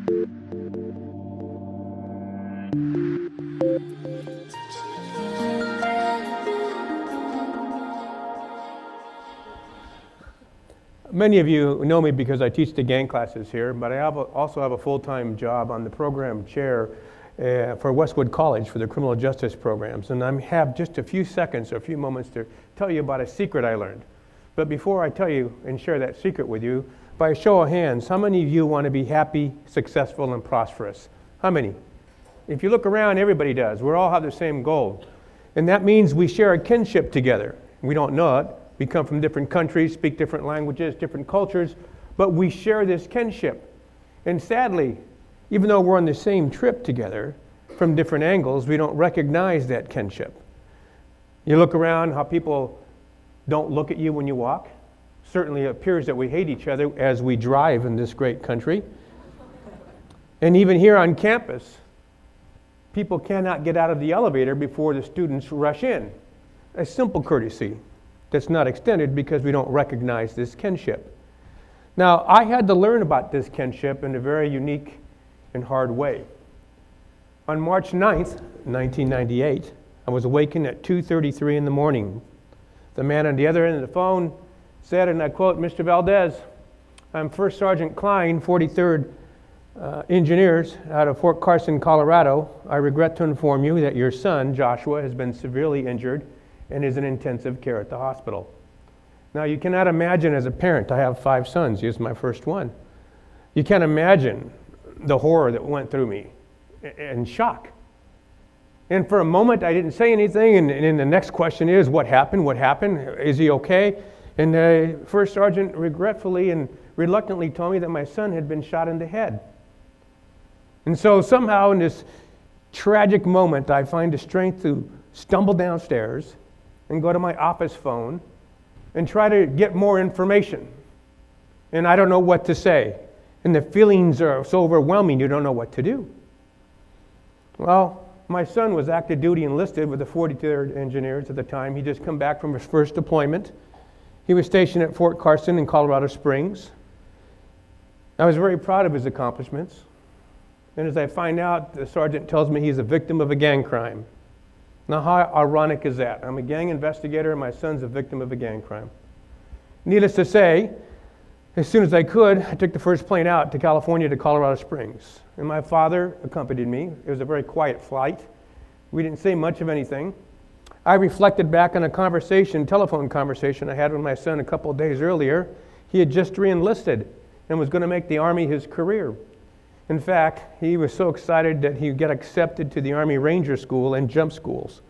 Many of you know me because I teach the gang classes here, but I also have a full-time job on the program chair for Westwood College for the criminal justice programs. And I have just a few seconds or a few moments to tell you about a secret I learned. But before I tell you and share that secret with you, by a show of hands, how many of you want to be happy, successful, and prosperous? How many? If you look around, everybody does. We all have the same goal. And that means we share a kinship together. We don't know it. We come from different countries, speak different languages, different cultures, but we share this kinship. And sadly, even though we're on the same trip together, from different angles, we don't recognize that kinship. You look around, how people don't look at you when you walk. Certainly it appears that we hate each other as we drive in this great country. And even here on campus, people cannot get out of the elevator before the students rush in. A simple courtesy that's not extended because we don't recognize this kinship. Now, I had to learn about this kinship in a very unique and hard way. On March 9th, 1998, I was awakened at 2:33 in the morning. The man on the other end of the phone said, and I quote, "Mr. Valdez, I'm First Sergeant Klein, 43rd Engineers out of Fort Carson, Colorado. I regret to inform you that your son, Joshua, has been severely injured and is in intensive care at the hospital." Now, you cannot imagine as a parent, I have 5 sons, here's my first one. You can't imagine the horror that went through me and shock. And for a moment, I didn't say anything, and the next question is, what happened? What happened? Is he okay? And the first sergeant regretfully and reluctantly told me that my son had been shot in the head. And so somehow in this tragic moment, I find the strength to stumble downstairs and go to my office phone and try to get more information. And I don't know what to say. And the feelings are so overwhelming, you don't know what to do. Well, my son was active duty enlisted with the 43rd Engineers at the time. He'd just come back from his first deployment. He was stationed at Fort Carson in Colorado Springs. I was very proud of his accomplishments. And as I find out, the sergeant tells me he's a victim of a gang crime. Now, how ironic is that? I'm a gang investigator and my son's a victim of a gang crime. Needless to say, as soon as I could, I took the first plane out to California to Colorado Springs. And my father accompanied me. It was a very quiet flight. We didn't say much of anything. I reflected back on a telephone conversation I had with my son a couple of days earlier. He had just re-enlisted and was going to make the Army his career. In fact, he was so excited that he would get accepted to the Army Ranger School and jump schools.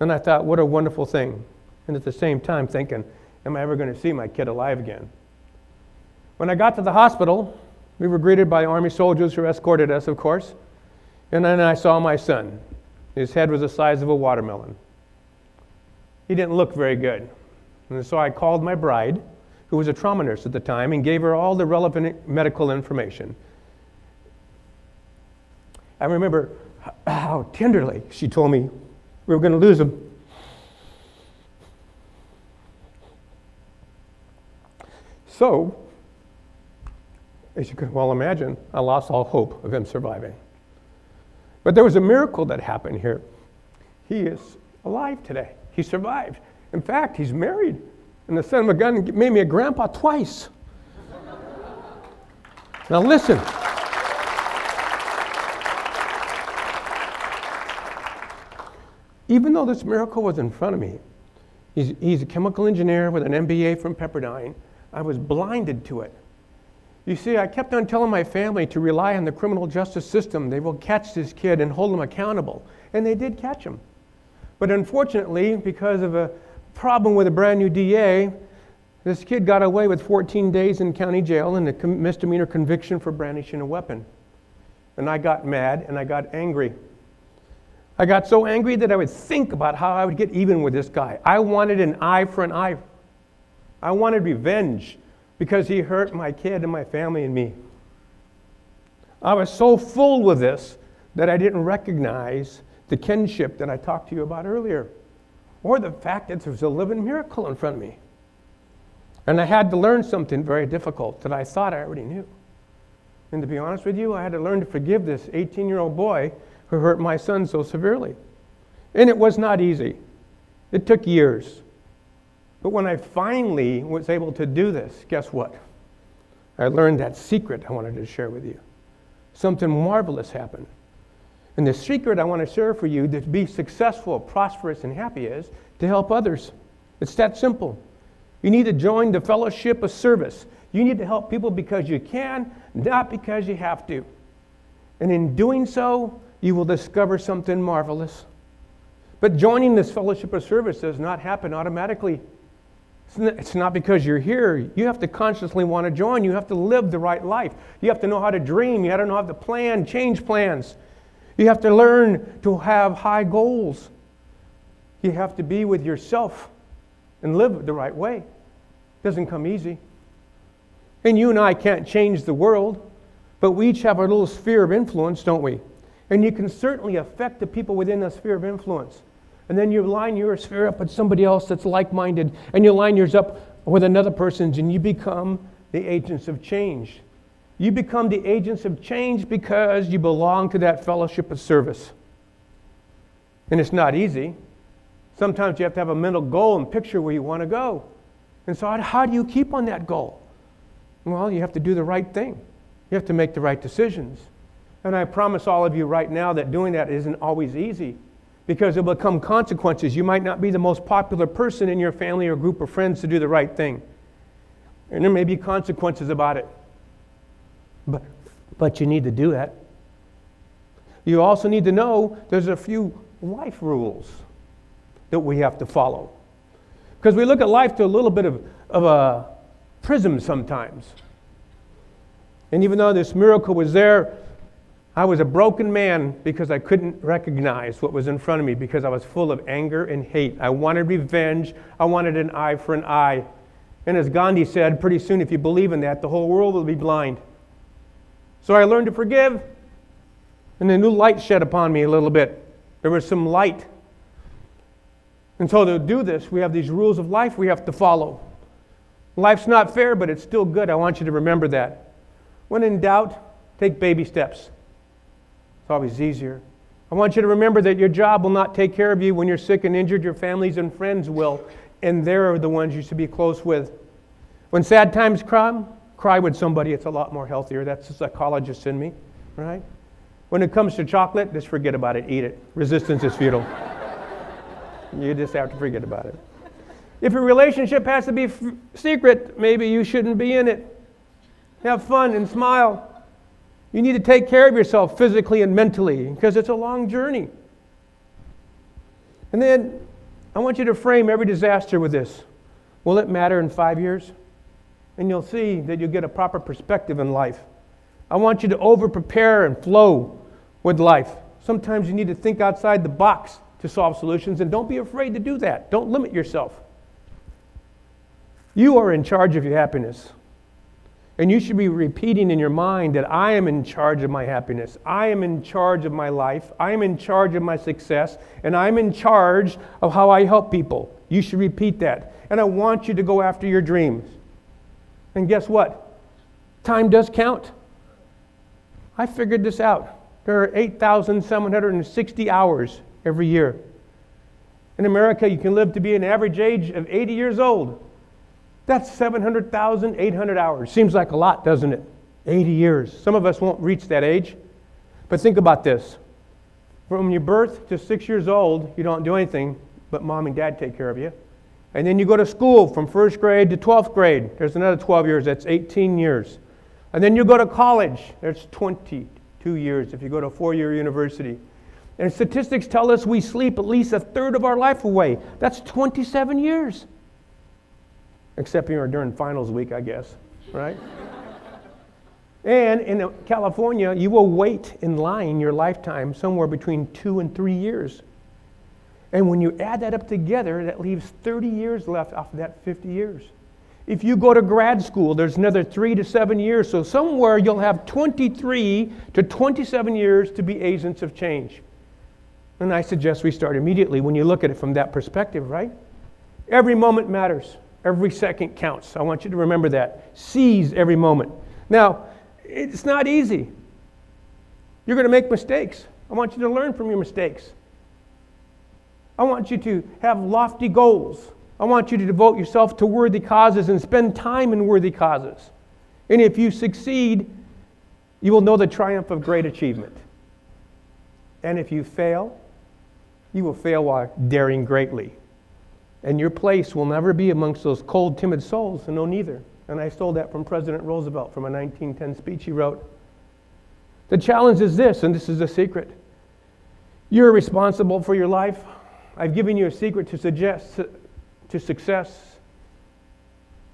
And I thought, what a wonderful thing. And at the same time thinking, am I ever going to see my kid alive again? When I got to the hospital, we were greeted by Army soldiers who escorted us, of course. And then I saw my son. His head was the size of a watermelon. He didn't look very good. And so I called my bride, who was a trauma nurse at the time, and gave her all the relevant medical information. I remember how tenderly she told me we were going to lose him. So, as you can well imagine, I lost all hope of him surviving. But there was a miracle that happened here. He is alive today. He survived. In fact, he's married. And the son of a gun made me a grandpa twice. Now listen. Even though this miracle was in front of me, he's a chemical engineer with an MBA from Pepperdine, I was blinded to it. You see, I kept on telling my family to rely on the criminal justice system. They will catch this kid and hold him accountable. And they did catch him. But unfortunately, because of a problem with a brand new DA, this kid got away with 14 days in county jail and a misdemeanor conviction for brandishing a weapon. And I got mad and I got angry. I got so angry that I would think about how I would get even with this guy. I wanted an eye for an eye. I wanted revenge because he hurt my kid and my family and me. I was so full with this that I didn't recognize the kinship that I talked to you about earlier, or the fact that there was a living miracle in front of me. And I had to learn something very difficult that I thought I already knew. And to be honest with you, I had to learn to forgive this 18-year-old boy who hurt my son so severely. And it was not easy. It took years. But when I finally was able to do this, guess what? I learned that secret I wanted to share with you. Something marvelous happened. And the secret I want to share for you to be successful, prosperous, and happy is to help others. It's that simple. You need to join the fellowship of service. You need to help people because you can, not because you have to. And in doing so, you will discover something marvelous. But joining this fellowship of service does not happen automatically. It's not because you're here. You have to consciously want to join. You have to live the right life. You have to know how to dream. You have to know how to plan, change plans. You have to learn to have high goals. You have to be with yourself and live the right way. It doesn't come easy. And you and I can't change the world, but we each have our little sphere of influence, don't we? And you can certainly affect the people within that sphere of influence. And then you line your sphere up with somebody else that's like-minded, and you line yours up with another person's, and you become the agents of change. You become the agents of change because you belong to that fellowship of service. And it's not easy. Sometimes you have to have a mental goal and picture where you want to go. And so how do you keep on that goal? Well, you have to do the right thing. You have to make the right decisions. And I promise all of you right now that doing that isn't always easy, because there will come consequences. You might not be the most popular person in your family or group of friends to do the right thing. And there may be consequences about it. But you need to do that. You also need to know there's a few life rules that we have to follow. Because we look at life through a little bit of a prism sometimes. And even though this miracle was there, I was a broken man because I couldn't recognize what was in front of me, because I was full of anger and hate. I wanted revenge. I wanted an eye for an eye. And as Gandhi said, pretty soon if you believe in that, the whole world will be blind. So I learned to forgive, and a new light shed upon me a little bit. There was some light. And so to do this, we have these rules of life we have to follow. Life's not fair, but it's still good. I want you to remember that. When in doubt, take baby steps. It's always easier. I want you to remember that your job will not take care of you when you're sick and injured. Your families and friends will, and they're the ones you should be close with. When sad times come, cry with somebody. It's a lot more healthier. That's the psychologist in me, right? When it comes to chocolate, just forget about it. Eat it. Resistance is futile. You just have to forget about it. If a relationship has to be secret, maybe you shouldn't be in it. Have fun and smile. You need to take care of yourself physically and mentally, because it's a long journey. And then I want you to frame every disaster with this. Will it matter in 5 years? And you'll see that you'll get a proper perspective in life. I want you to over-prepare and flow with life. Sometimes you need to think outside the box to solve solutions, and don't be afraid to do that. Don't limit yourself. You are in charge of your happiness. And you should be repeating in your mind that I am in charge of my happiness. I am in charge of my life. I am in charge of my success. And I'm in charge of how I help people. You should repeat that. And I want you to go after your dreams. And guess what? Time does count. I figured this out. There are 8,760 hours every year. In America, you can live to be an average age of 80 years old. That's 700,800 hours. Seems like a lot, doesn't it? 80 years. Some of us won't reach that age. But think about this. From your birth to 6 years old, you don't do anything, but mom and dad take care of you. And then you go to school from first grade to 12th grade. There's another 12 years. That's 18 years. And then you go to college. There's 22 years if you go to a 4-year university. And statistics tell us we sleep at least a third of our life away. That's 27 years. Except during finals week, I guess, right? And in California, you will wait in line your lifetime somewhere between 2 and 3 years. And when you add that up together, that leaves 30 years left off of that 50 years. If you go to grad school, there's another 3 to 7 years. So somewhere you'll have 23 to 27 years to be agents of change. And I suggest we start immediately when you look at it from that perspective, right? Every moment matters. Every second counts. I want you to remember that. Seize every moment. Now, It's not easy. You're going to make mistakes. I want you to learn from your mistakes. I want you to have lofty goals. I want you to devote yourself to worthy causes and spend time in worthy causes. And if you succeed, you will know the triumph of great achievement. And if you fail, you will fail while daring greatly. And your place will never be amongst those cold, timid souls, and no neither. And I stole that from President Roosevelt from a 1910 speech he wrote. The challenge is this, and this is the secret. You're responsible for your life. I've given you a secret to success.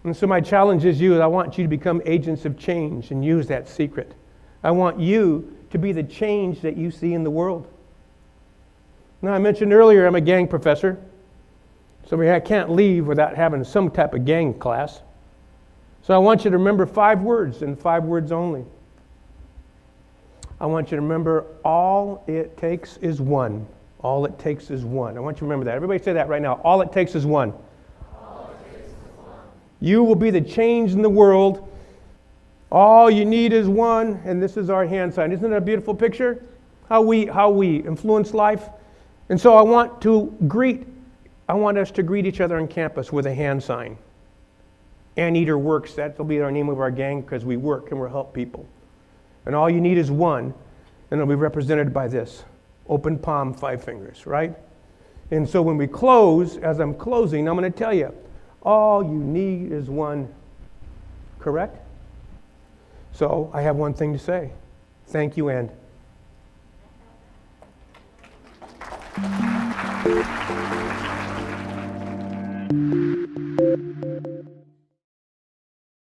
And so my challenge is I want you to become agents of change and use that secret. I want you to be the change that you see in the world. Now, I mentioned earlier I'm a gang professor. So I can't leave without having some type of gang class. So I want you to remember 5 words and 5 words only. I want you to remember all it takes is one. All it takes is one. I want you to remember that. Everybody say that right now. All it takes is one. All it takes is one. You will be the change in the world. All you need is one, and this is our hand sign. Isn't that a beautiful picture? How we influence life. And so I want us to greet each other on campus with a hand sign. Anteater Works, that'll be our name of our gang because we work and we'll help people. And all you need is one, and it'll be represented by this. Open palm, 5 fingers, right? And so when we close, as I'm closing, I'm going to tell you, all you need is one, correct? So I have one thing to say. Thank you, and.